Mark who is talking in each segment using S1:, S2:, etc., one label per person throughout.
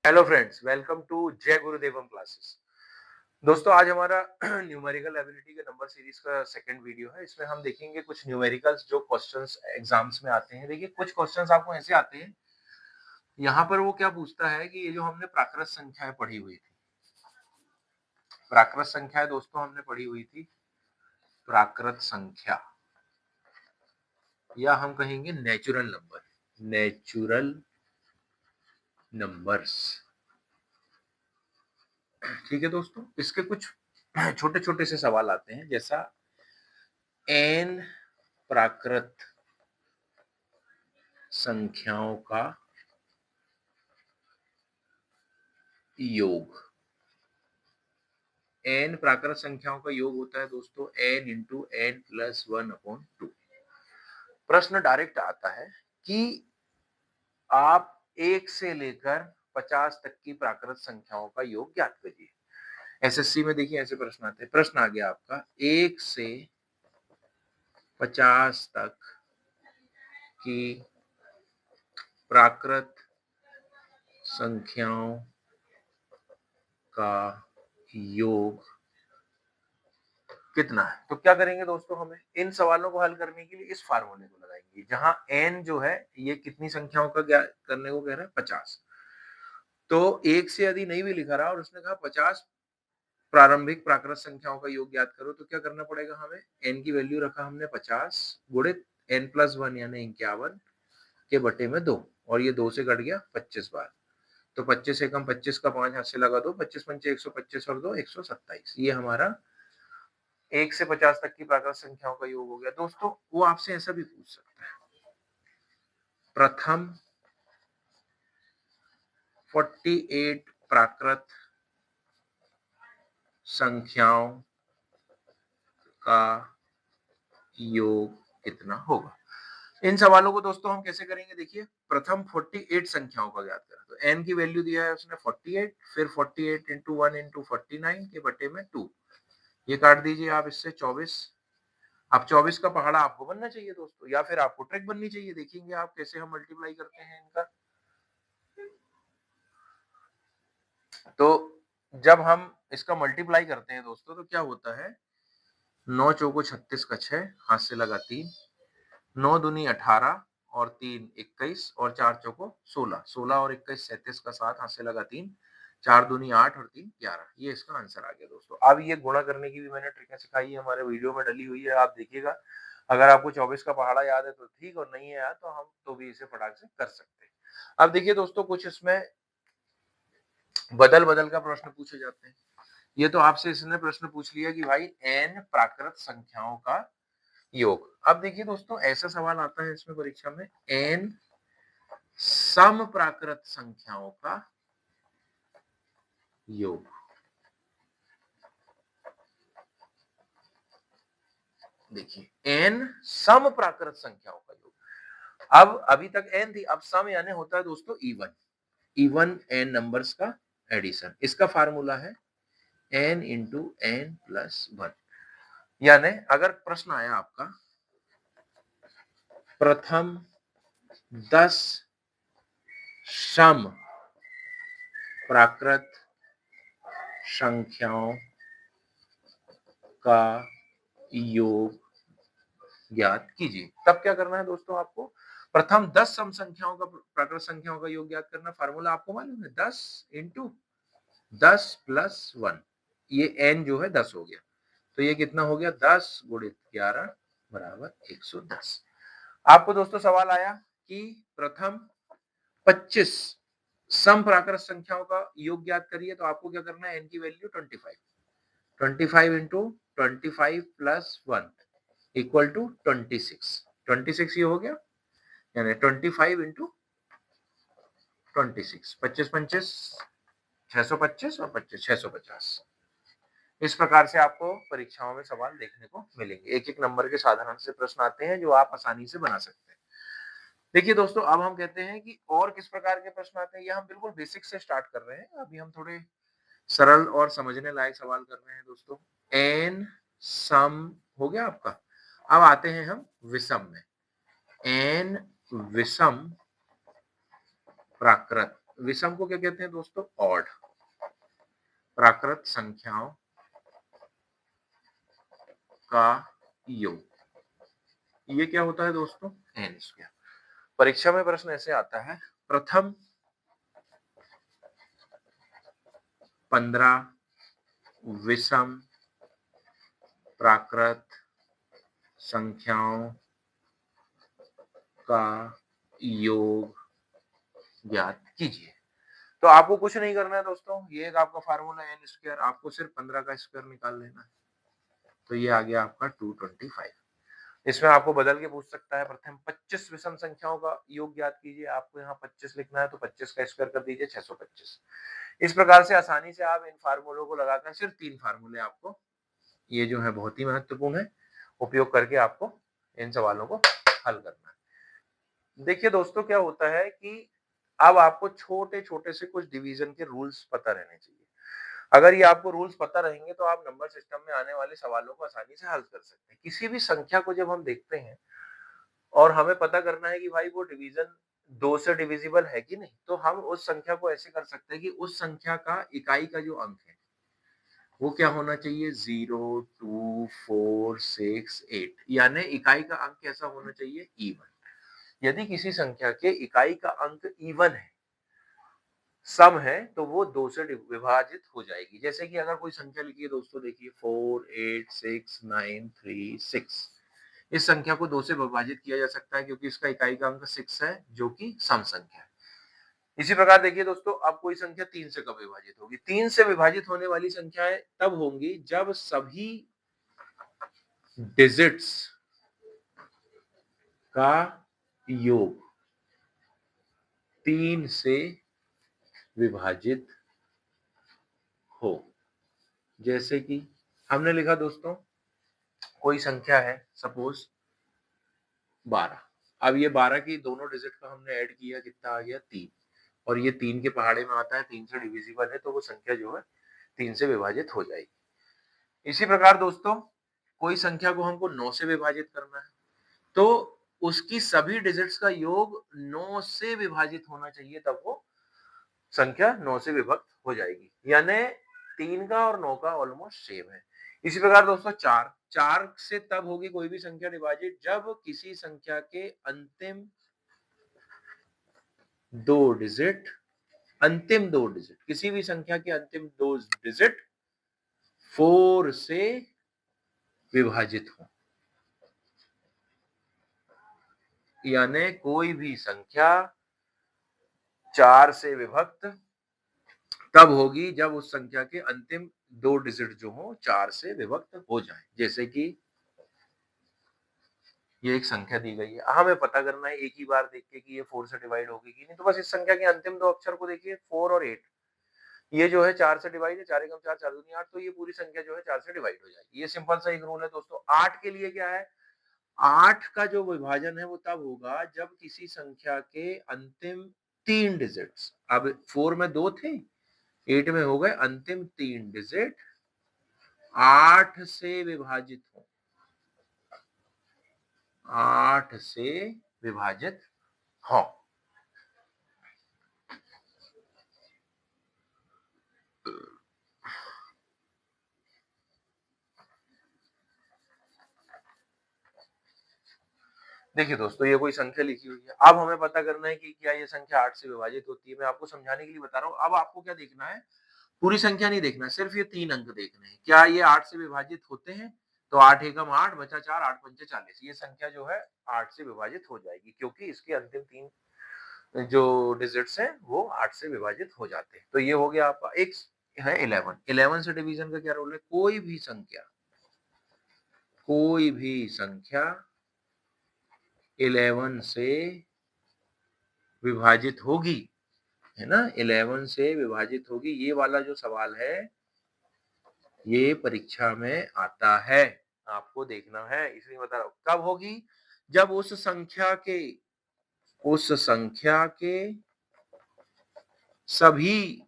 S1: Hello friends, welcome to जय गुरुदेवम classes. दोस्तों, आज हमारा न्यूमेरिकल एबिलिटी के नंबर सीरीज का सेकंड वीडियो है। इसमें हम देखेंगे कुछ न्यूमेरिकल्स जो क्वेश्चंस एग्जाम्स में आते हैं। देखिए, कुछ क्वेश्चंस आपको ऐसे आते हैं। यहाँ पर वो क्या पूछता है कि ये जो हमने प्राकृत संख्याएं पढ़ी हुई थी, प्राकृत संख्याएं दोस्तों हमने पढ़ी हुई थी, प्राकृत संख्या या हम कहेंगे नेचुरल नंबर, नेचुरल नंबर्स। ठीक है दोस्तों, इसके कुछ छोटे छोटे से सवाल आते हैं, जैसा एन प्राकृत संख्याओं का योग। n प्राकृत संख्याओं का योग होता है दोस्तों n इंटू एन प्लस 1/2। प्रश्न डायरेक्ट आता है कि आप 1 से लेकर 50 तक की प्राकृत संख्याओं का योग ज्ञात करिए। एसएससी में देखिए ऐसे प्रश्न आते हैं। प्रश्न आ गया आपका 1 से 50 तक की प्राकृत संख्याओं का योग कितना है। तो क्या करेंगे दोस्तों, हमें इन सवालों को हल करने के लिए इस फार्मूले को लगाएंगे, जहां n जो है ये कितनी संख्याओं का ज्ञात करने को कह रहा है, 50। तो 1 से यदि नहीं भी लिखा रहा और उसने कहा 50 प्रारंभिक प्राकृत संख्याओं का योग ज्ञात करो, तो क्या करना पड़ेगा हमें, n की वैल्यू रखा हमने 50 गुणित n+1 यानी 51 के बटे में 2, और ये 2 से कट गया 25 बार। तो 25 से कम 25 का 5 हाथ से लगा दो, 25 पंचे 125 और 2 127। ये हमारा 1 से 50 तक की प्राकृत संख्याओं का योग हो गया। दोस्तों, वो आपसे ऐसा भी पूछ सकता है, प्रथम 48 प्राकृत संख्याओं का योग कितना होगा। इन सवालों को दोस्तों हम कैसे करेंगे, देखिए, प्रथम 48 संख्याओं का ज्ञात करें। तो n की वैल्यू दिया है उसने 48, फिर 48 इंटू 1 इंटू 49 के बटे में 2। ये काट दीजिए आप इससे 24। अब 24 का पहाड़ा आपको बनना चाहिए दोस्तों, या फिर आपको ट्रिक बननी चाहिए। देखेंगे आप कैसे हम मल्टीप्लाई करते हैं इनका। तो जब हम इसका मल्टीप्लाई करते हैं दोस्तों, तो क्या होता है, 9 चौको 36 का 6 हाथ से लगा 3, 9 दूनी 18 और 3 21 और 4 चौको 16, 16 और 21 37 का 7 हाथ से लगा 3, 4 दूनी 8 और 3 11। ये इसका आंसर आ गया दोस्तों। अब ये गुणा करने की भी मैंने ट्रिक सिखाई है, हमारे वीडियो में डली हुई है, आप देखिएगा। अगर आपको 24 का पहाड़ा याद है तो ठीक, और नहीं है याद तो हम तो भी इसे फटाक से कर सकते हैं। अब देखिए दोस्तों, कुछ इसमें बदल बदल का प्रश्न पूछे जाते हैं। ये तो आपसे इसने प्रश्न पूछ लिया कि भाई n प्राकृत संख्याओं का योग। अब देखिए दोस्तों, ऐसा सवाल आता है इसमें परीक्षा में, n सम प्राकृत संख्याओं का योग। देखिए, n सम प्राकृत संख्याओं का योग। अब अभी तक n थी, अब सम यानी होता है दोस्तों इवन, इवन n नंबर्स का एडिशन। इसका फार्मूला है n इंटू एन प्लस 1। यानी अगर प्रश्न आया आपका, प्रथम 10 सम प्राकृत संख्याओं का योग ज्ञात कीजिए। तब क्या करना है दोस्तों, आपको प्रथम 10 सम संख्याओं का प्राकृत संख्याओं का योग ज्ञात करना। फार्मूला आपको मालूम है, 10 इंटू 10 प्लस 1। ये n जो है 10 हो गया, तो ये कितना हो गया, 10 गुणित 11 बराबर 110। आपको दोस्तों सवाल आया कि प्रथम 25 सम प्राकृत संख्याओं का योग ज्ञात करिए। तो आपको क्या करना है, n की value 25, 25 into 25 plus 1 equal to 26। 26 ये हो गया, यानी 25 इंटू 26, 25 25 625 और 25 650। इस प्रकार से आपको परीक्षाओं में सवाल देखने को मिलेंगे। एक एक नंबर के साधारण से प्रश्न आते हैं जो आप आसानी से बना सकते हैं। देखिए दोस्तों, अब हम कहते हैं कि और किस प्रकार के प्रश्न आते हैं। ये हम बिल्कुल बेसिक से स्टार्ट कर रहे हैं, अभी हम थोड़े सरल और समझने लायक सवाल कर रहे हैं दोस्तों। एन सम हो गया आपका। अब आते हैं हम विषम में। एन विषम प्राकृत विषम को क्या कहते हैं दोस्तों? ऑड। प्राकृत संख्याओं का योग, ये क्या होता है दोस्तों? N square. परीक्षा में प्रश्न ऐसे आता है, प्रथम 15 विषम प्राकृत संख्याओं का योग ज्ञात कीजिए। तो आपको कुछ नहीं करना है दोस्तों, ये एक आपका फार्मूला एन स्क्वायर, आपको सिर्फ 15 का स्क्वायर निकाल लेना है। तो ये आ गया आपका 225। इसमें आपको बदल के पूछ सकता है, प्रथम 25 विषम संख्याओं का योग ज्ञात कीजिए। आपको यहाँ 25 लिखना है तो 25 का स्क्वायर कर दीजिए 625। इस प्रकार से आसानी से आप इन फार्मूलों को लगाकर, सिर्फ 3 फार्मूले आपको, ये जो है बहुत ही महत्वपूर्ण है, उपयोग करके आपको इन सवालों को हल करना है। देखिए दोस्तों, क्या होता है कि अब आपको छोटे-छोटे से कुछ डिवीजन के रूल्स पता रहने चाहिए। अगर ये आपको रूल्स पता रहेंगे तो आप नंबर सिस्टम में आने वाले सवालों को आसानी से हल कर सकते हैं। किसी भी संख्या को जब हम देखते हैं और हमें पता करना है कि भाई वो डिवीजन 2 से डिविजिबल है कि नहीं, तो हम उस संख्या को ऐसे कर सकते हैं कि उस संख्या का इकाई का जो अंक है वो क्या होना चाहिए? 0, 2, 4, 6, 8, यानी इकाई का अंक कैसा होना चाहिए? इवन। यदि किसी संख्या के इकाई का अंक इवन है, सम है, तो वो 2 से विभाजित हो जाएगी। जैसे कि अगर कोई संख्या लिखी है दोस्तों, देखिए 4, 8, 6, 9, 3, 6, इस संख्या को 2 से विभाजित किया जा सकता है क्योंकि इसका इकाई का अंक 6 है, जो कि सम संख्या है। इसी प्रकार देखिए दोस्तों, अब कोई संख्या 3 से कब विभाजित होगी? 3 से विभाजित होने वाली संख्याएं तब होंगी जब सभी डिजिट्स का योग 3 से विभाजित हो। जैसे कि हमने लिखा दोस्तों, कोई संख्या है सपोज 12। अब ये 12 की दोनों डिजिट का हमने ऐड किया, कितना आ गया? 3। और ये 3 के पहाड़े में आता है, 3 से डिविजिबल है, तो वो संख्या जो है 3 से विभाजित हो जाएगी। इसी प्रकार दोस्तों, कोई संख्या को हमको 9 से विभाजित करना है, तो उसकी सभी डिजिट्स का योग 9 से विभाजित होना चाहिए, तब वो संख्या 9 से विभक्त हो जाएगी। यानी 3 का और 9 का ऑलमोस्ट सेम है। इसी प्रकार दोस्तों 4 से तब होगी कोई भी संख्या डिवाइडेड जब किसी संख्या के अंतिम दो डिजिट, किसी भी संख्या के अंतिम 2 डिजिट 4 से विभाजित हो। यानी कोई भी संख्या 4 से विभक्त तब होगी जब उस संख्या के अंतिम 2 डिजिट जो हो 4 से विभक्त हो जाए। जैसे कि ये एक संख्या दी गई है, हमें पता करना है एक ही बार देख के कि ये 4 से डिवाइड होगी कि नहीं, तो बस इस संख्या के अंतिम 2 अक्षर को देखिए, 4 और 8, ये जो है 4 से डिवाइड है, 4 एकम 4, 4 दूनी 8, तो ये पूरी संख्या जो है 4 से डिवाइड हो जाएगी। ये सिंपल सा एक रूल है दोस्तों। 8 के लिए क्या है? 8 का जो विभाजन है वो तब होगा जब किसी संख्या के अंतिम 3 डिजिट्स, अब 4 में 2 थे, 8 में हो गए, अंतिम 3 डिजिट 8 से विभाजित हो, 8 से विभाजित हो। देखिए दोस्तों, ये कोई संख्या लिखी हुई है, अब हमें पता करना है कि क्या ये संख्या 8 से विभाजित होती है। मैं आपको समझाने के लिए बता रहा हूँ। अब आपको क्या देखना है? पूरी संख्या नहीं देखना है, सिर्फ ये 3 अंक देखने हैं। क्या ये 8 से विभाजित होते हैं? तो 8 एकम 8 बचा 4, 8 पंचे 40, ये संख्या जो है 8 से विभाजित हो जाएगी क्योंकि इसके अंतिम 3 जो डिजिट्स हैं वो 8 से विभाजित हो जाते हैं। तो ये हो गया आपका। एक है 11। 11 से डिवीजन का क्या रूल है? कोई भी संख्या 11 से विभाजित होगी, है ना? 11 से विभाजित होगी, ये वाला जो सवाल है ये परीक्षा में आता है, आपको देखना है, इसलिए बता रहा हूं। कब होगी? जब उस संख्या के सभी,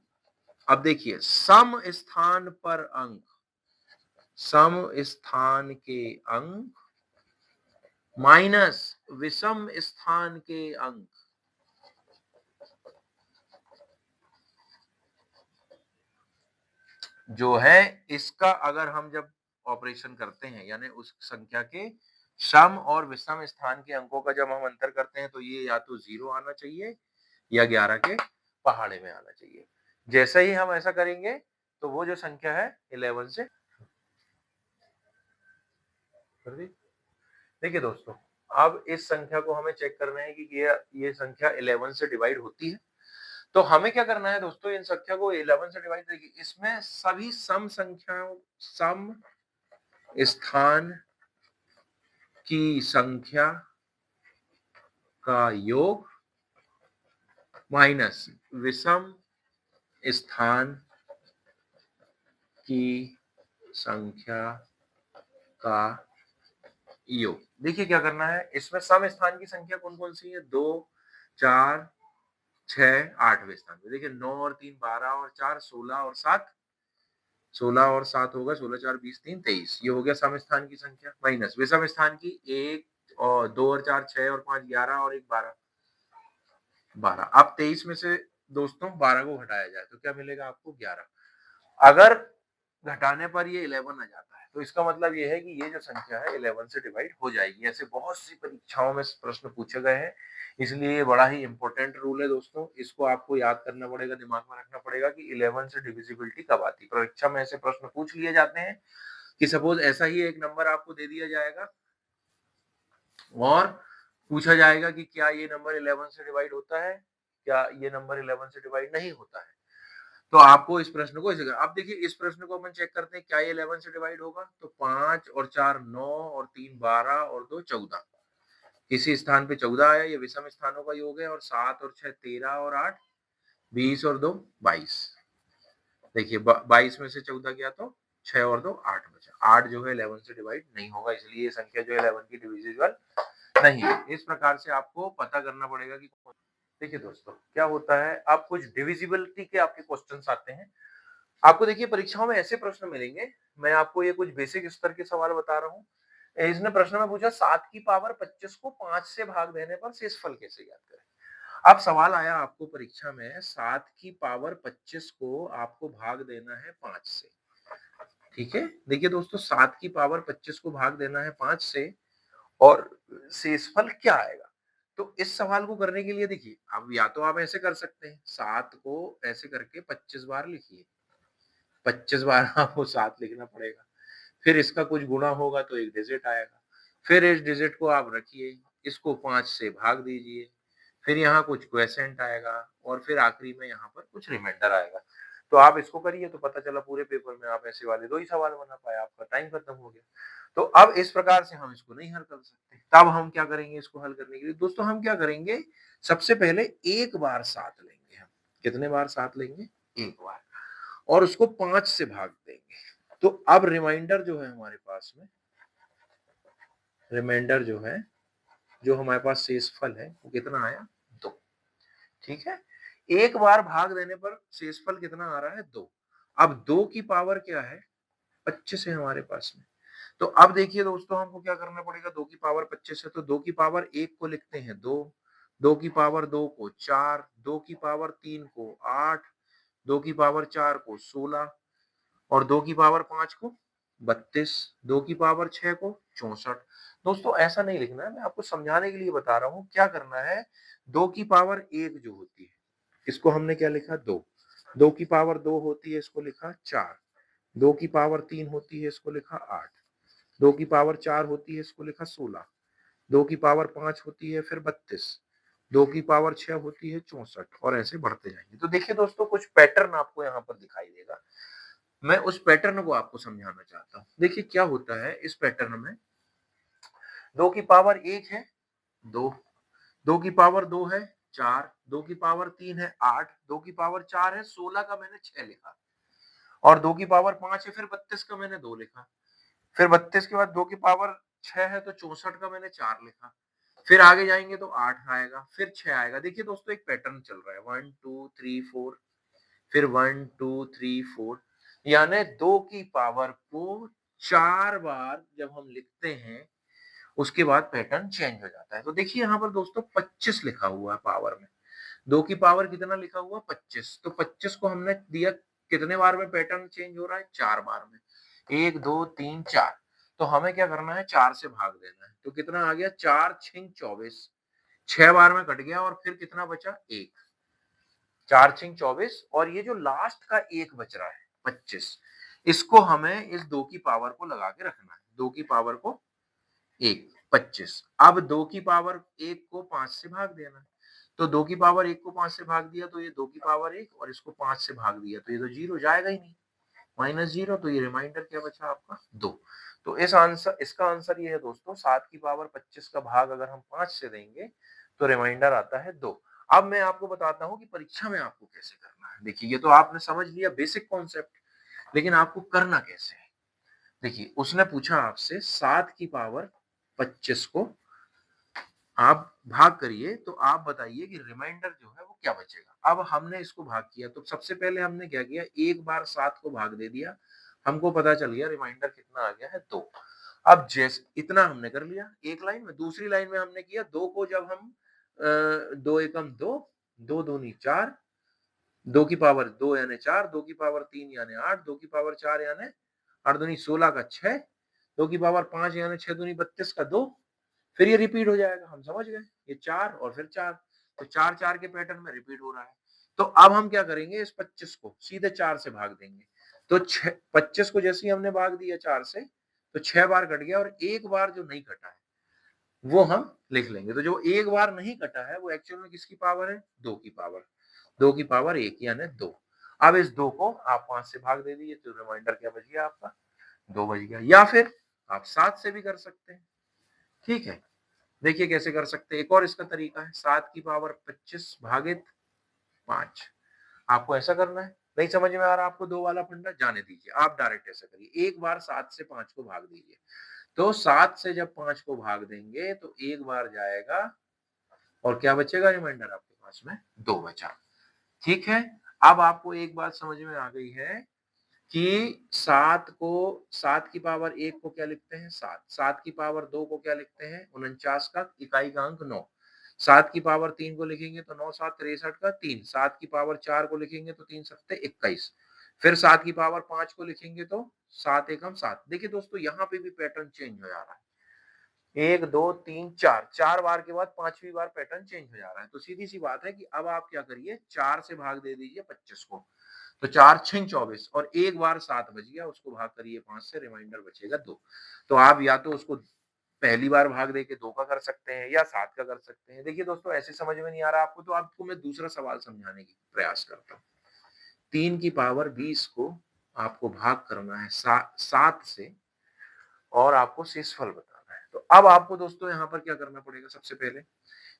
S1: अब देखिए, सम स्थान के अंक माइनस विषम स्थान के अंक जो है इसका अगर हम जब ऑपरेशन करते हैं यानी उस संख्या के सम और विषम स्थान के अंकों का जब हम अंतर करते हैं तो ये या तो 0 आना चाहिए या 11 के पहाड़े में आना चाहिए। जैसे ही हम ऐसा करेंगे तो वो जो संख्या है 11 से कर दी। देखिए दोस्तों, अब इस संख्या को हमें चेक करना है कि ये संख्या 11 से डिवाइड होती है। तो हमें क्या करना है दोस्तों, इन संख्या को 11 से डिवाइड, देखिए इसमें सभी सम संख्याओं सम स्थान की संख्या का योग माइनस विषम स्थान की संख्या का योग। देखिए क्या करना है, इसमें सम स्थान की संख्या कौन कौन सी है, 2 4 6 8वें स्थान पे। देखिए 9 और 3 12 और 4 16 और 7 16 और 7 होगा 16 4 20 3 23। ये हो गया सम स्थान की संख्या माइनस विषम स्थान की 1 और 2 और 4 6 और 5 11 और 1 12 12। अब 23 में से दोस्तों 12 को घटाया जाए तो क्या मिलेगा आपको, 11। अगर घटाने पर ये 11 आ जाता है तो इसका मतलब ये है कि ये जो संख्या है 11 से डिवाइड हो जाएगी। ऐसे बहुत सी परीक्षाओं में प्रश्न पूछे गए हैं, इसलिए ये बड़ा ही इंपॉर्टेंट रूल है दोस्तों। इसको आपको याद करना पड़ेगा, दिमाग में रखना पड़ेगा कि 11 से डिविजिबिलिटी कब आती है। परीक्षा में ऐसे प्रश्न पूछ लिए जाते हैं कि सपोज ऐसा ही एक नंबर आपको दे दिया जाएगा और पूछा जाएगा कि क्या ये नंबर 11 से डिवाइड होता है, क्या ये नंबर 11 से डिवाइड नहीं होता है। तो आपको इस प्रश्न को ऐसे अब देखिए इस प्रश्न को अपन चेक करते हैं, क्या ये 11 से डिवाइड होगा, तो 5 और 4 9 और 3 12 और 2 14। किसी स्थान पे 14 आया, ये विषम स्थानों का योग है, और 7 और 6 13 और 8 20 और 2 22। देखिए 22 में से 14 गया तो 6 और 2 8 बचा। 8 जो है 11 से डिवाइड नहीं होगा, इसलिए ये संख्या जो है 11 की डिविजिबल नहीं है। इस प्रकार से आपको पता करना पड़ेगा कि देखिए दोस्तों क्या होता है, अब कुछ डिविजिबिलिटी के आपके क्वेश्चंस आते हैं। आपको देखिए परीक्षाओं में ऐसे प्रश्न मिलेंगे, मैं आपको ये कुछ बेसिक स्तर के सवाल बता रहा हूँ। इसने प्रश्न में पूछा 7 की पावर 25 को 5 से भाग देने पर शेषफल कैसे ज्ञात करें। अब सवाल आया आपको परीक्षा में 7 की पावर 25 को आपको भाग देना है 5 से, ठीक है। देखिए दोस्तों 7 की पावर 25 को भाग देना है 5 से और शेषफल क्या आएगा। तो इस सवाल को करने के लिए देखिए अब या तो आप ऐसे कर सकते हैं, 7 को ऐसे करके 25 बार लिखिए, 25 बार आपको 7 लिखना पड़ेगा। फिर इसका कुछ गुणा होगा तो एक डिजिट आएगा। फिर इस डिजिट को आप रखिए, इसको 5 से भाग दीजिए, फिर यहाँ कुछ क्वोशिएंट आएगा और फिर आखिरी में यहाँ पर कुछ रिमाइंडर आएगा। तो आप इसको करिए तो पता चला पूरे पेपर में आप ऐसे वाले 2 ही सवाल बना पाए, आपका टाइम खत्म हो गया। तो अब इस प्रकार से हम इसको नहीं हल कर सकते। तब हम क्या करेंगे इसको हल करने के लिए? दोस्तों हम क्या करेंगे, सबसे पहले एक बार 7 लेंगे हम। कितने बार 7 लेंगे? एक बार। और उसको 5 से भाग देंगे। तो अब रिमाइंडर जो है हमारे पास में, रिमाइंडर जो है, जो हमारे पास शेषफल है वो कितना आया? 2। ठीक है। एक बार भाग देने पर शेषफल कितना आ रहा है? 2। अब 2 की पावर क्या है? 25 है हमारे पास में। तो अब देखिए दोस्तों हमको क्या करना पड़ेगा, 2 की पावर 25 है तो 2 की पावर 1 को लिखते हैं 2, 2 की पावर 2 को 4, 2 की पावर 3 को 8, 2 की पावर 4 को 16 और 2 की पावर 5 को 32, 2 की पावर 6 को 64। दोस्तों ऐसा नहीं लिखना है, मैं आपको समझाने के लिए बता रहा हूँ। क्या करना है, 2 की पावर 1 जो होती है, इसको हमने क्या लिखा? 2। 2 की पावर 2 होती है, इसको लिखा 4। 2 की पावर 3 होती है, इसको लिखा 8। 2 की पावर 4 होती है, इसको लिखा 16। 2 की पावर 5 होती है फिर 32। 2 की पावर 6 होती है 64 और ऐसे बढ़ते जाएंगे। तो देखिए दोस्तों कुछ पैटर्न आपको यहाँ पर दिखाई देगा। मैं उस पैटर्न को आपको समझाना चाहता हूँ। देखिए क्या होता है इस पैटर्न में, 2 की पावर 1 है 2, 2 की पावर 2 है 4, 2 की पावर 3 है 8, 2 की पावर 4 है 16 का मैंने 6 लिखा और 2 की पावर 5 है फिर 32 का मैंने 2 लिखा। फिर 32 के बाद 2 की पावर 6 है तो 64 का मैंने 4 लिखा। फिर आगे जाएंगे तो 8 आएगा, फिर 6 आएगा। देखिए दोस्तों एक पैटर्न चल रहा है, 1 2 3 4, फिर 1 2 3 4, यानी 2 की पावर को 4 बार जब हम लिखते हैं उसके बाद पैटर्न चेंज हो जाता है। तो देखिए यहाँ पर दोस्तों 25 लिखा हुआ है पावर में, 2 की पावर कितना लिखा हुआ? 25। तो 25 को हमने दिया कितने बार में पैटर्न चेंज हो रहा है? 4 बार में। 1, 2, 3, 4। तो हमें क्या करना है? 4 से भाग देना है। तो कितना आ गया? 4 छिंग 24। 6 बार में कट गया और फिर कितना बचा? 1। 4 छिंग 24 और ये जो लास्ट का 1 बच रहा है 25, इसको हमें इस 2 की पावर को लगा के रखना है। 2 की पावर को 1, 25। अब 2 की पावर 1 को 5 से भाग देना है। तो 2 की पावर 1 को 5 से भाग दिया तो ये 2 की पावर 1 और इसको 5 से भाग दिया तो ये तो 0 जाएगा ही नहीं। -0 तो ये रिमाइंडर क्या बचा आपका? 2। तो इसका आंसर ये है दोस्तों, 7 की पावर 25 का भाग अगर हम 5 से देंगे तो रिमाइंडर आता है 2। अब मैं आपको बताता हूँ कि परीक्षा में आपको कैसे करना है। देखिए ये तो आपने समझ लिया बेसिक कॉन्सेप्ट, लेकिन आपको करना कैसे है? देखिए उसने पूछा आपसे 7 की पावर 25 को आप भाग करिए तो आप बताइए कि रिमाइंडर जो है वो क्या बचेगा। अब हमने इसको भाग किया तो सबसे पहले हमने क्या किया, एक बार 7 को भाग दे दिया, हमको पता चल गया रिमाइंडर कितना आ गया है 2। अब जैसे इतना हमने कर लिया एक लाइन में। दूसरी लाइन में हमने किया 2 को जब हम 2 एकम 2, 2 दूनी 4, 2 की पावर 2 यानी 4, 2 की पावर 3 यानी 8, 2 की पावर 4 यानी 8 दूनी 16 का 6, 2 की पावर 5 यानी 6 दूनी 32 का 2, फिर ये रिपीट हो जाएगा। हम समझ गए, ये 4 और फिर 4, तो 4-4 के पैटर्न में रिपीट हो रहा है। तो अब हम क्या करेंगे, इस 25 को सीधे 4 से भाग देंगे। तो 25 को जैसे ही हमने भाग दिया 4 से, तो 6 बार कट गया और एक बार जो नहीं कटा है वो हम लिख लेंगे। तो जो एक बार नहीं कटा है वो एक्चुअल में किसकी पावर है? 2 की पावर। 2 की पावर 1 यानी 2। अब इस 2 को आप 5 से भाग दे दीजिए तो रिमाइंडर क्या बच गया आपका? 2 बच गया। या फिर आप 7 से भी कर सकते हैं। ठीक है, देखिए कैसे कर सकते हैं। एक और इसका तरीका है, 7 की पावर 25 भागित 5। आपको ऐसा करना है। नहीं समझ में आ रहा आपको 2 वाला फंडा, जाने दीजिए, आप डायरेक्ट ऐसा करिए। एक बार 7 से 5 को भाग दीजिए। तो 7 से जब 5 को भाग देंगे तो एक बार जाएगा और क्या बचेगा? रिमाइंडर आपके पास में 2 बचा। ठीक है, अब आपको एक बात समझ में आ गई है कि 7 की पावर 1 को क्या लिखते हैं? 7। 7 की पावर 2 को क्या लिखते हैं? 49 का इकाई का अंक 9। 7 की पावर 3 को लिखेंगे तो 9 7 63 का 3। 7 की पावर 4 को लिखेंगे तो 3 सत्ते 21। फिर 7 की पावर 5 को लिखेंगे तो 7 एकम 7। देखिए दोस्तों यहाँ पे भी पैटर्न चेंज हो जा रहा है। 1, 2, 3, 4, 4 बार के बाद 5वीं बार पैटर्न चेंज हो जा रहा है। तो सीधी-सी बात है कि अब आप क्या करिए, 4 से भाग दे दीजिए 25 को। तो 4 छिंग 24 और एक बार 7 बच गया, उसको भाग करिए 5 से, रिमाइंडर बचेगा 2। तो आप या तो उसको पहली बार भाग देके 2 का कर सकते हैं या 7 का कर सकते हैं। देखिए दोस्तों ऐसे समझ में नहीं आ रहा आपको तो आपको मैं दूसरा सवाल समझाने की प्रयास करता हूँ। 3 की पावर 20 को आपको भाग करना है 7 से और आपको शेषफल बताना है। तो अब आपको दोस्तों यहाँ पर क्या करना पड़ेगा सबसे पहले,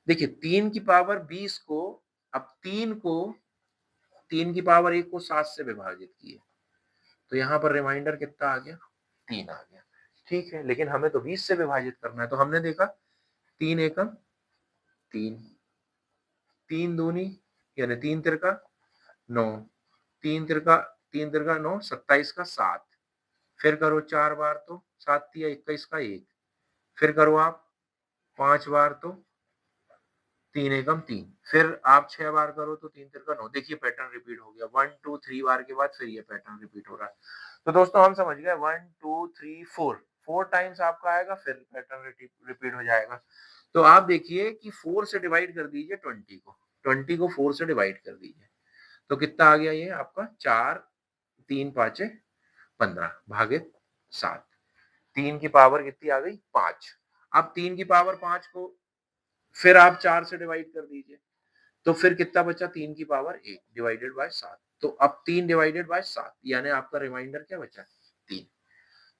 S1: देखिए 3 की पावर 20 को, अब 3 की पावर 1 को 7 से विभाजित किए तो यहाँ पर रिमाइंडर कितना आ गया? 3 आ गया। ठीक है, लेकिन हमें तो 20 से विभाजित करना है। तो हमने देखा 3 एकम 3, 3 दूनी यानी 3 तिरका 9, 3 तिरका 9, 27 का 7। फिर करो 4 बार तो 7 तिया 21 का 1। फिर करो आप 5 बार तो 3 एकम 3। फिर आप 6 बार करो तो 3 तिरका 9। देखिए पैटर्न रिपीट हो गया। 1 2 3 बार के बाद फिर ये पैटर्न रिपीट हो रहा है। तो दोस्तों हम समझ गए 1 2 3 4, 4 टाइम्स आपका आएगा फिर पैटर्न रिपीट हो जाएगा। तो आप देखिए कि 4 से डिवाइड कर दीजिए 20 को, 20 को 4 से डिवाइड कर दीजिए तो कितना आ गया ये आपका? 4 3 पाँचे 15 भागित 7। 3 की पावर कितनी आ गई? 5। अब 3 की पावर 5 को फिर आप 4 से डिवाइड कर दीजिए तो फिर कितना बचा? 3 की पावर 1 डिवाइडेड बाय 7। तो अब 3 डिवाइडेड बाय 7 यानी आपका रिमाइंडर क्या बचा? 3।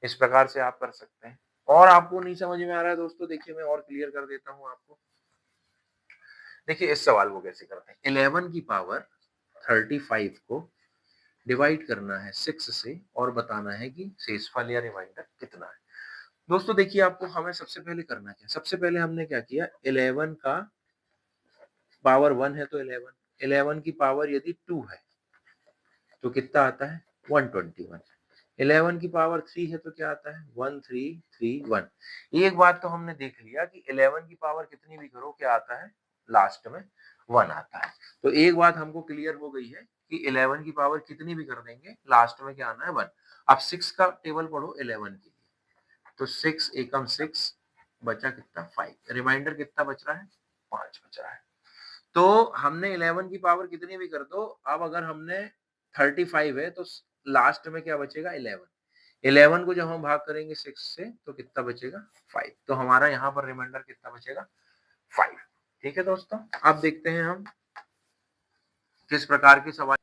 S1: इस प्रकार से आप कर सकते हैं। और आपको नहीं समझ में आ रहा है दोस्तों, देखिए मैं और क्लियर कर देता हूँ आपको। देखिए इस सवाल को कैसे करते हैं। 11 की पावर 35 को डिवाइड करना है 6 से और बताना है कि शेषफल या रिमाइंडर कितना है। दोस्तों देखिए आपको हमें सबसे पहले करना क्या है, सबसे पहले हमने क्या किया, 11 का पावर 1 है तो 11, 11 की पावर यदि 2 है तो कितना आता है? 121। 11 की पावर 3 है तो क्या आता है? 1331। एक बात तो हमने देख लिया कि 11 की पावर कितनी भी करो क्या आता है? लास्ट में 1 आता है। तो एक बात हमको क्लियर हो गई है कि 11 की पावर कितनी भी कर देंगे, लास्ट में क्या आना है 1। अब 6 का टेबल पढ़ो 11 के लिए, तो 6 एकम 6 बचा कितना 5, रिमाइंडर कितना बच रहा है 5 बच रहा है। तो हमने 11 की पावर कितनी भी कर दो, अब अगर हमने 35 है तो लास्ट में क्या बचेगा 11। 11 को जब हम भाग करेंगे 6 से तो कितना बचेगा 5, तो हमारा यहाँ पर रिमाइंडर कितना बचेगा 5। ठीक है दोस्तों, अब देखते हैं हम किस प्रकार के सवाल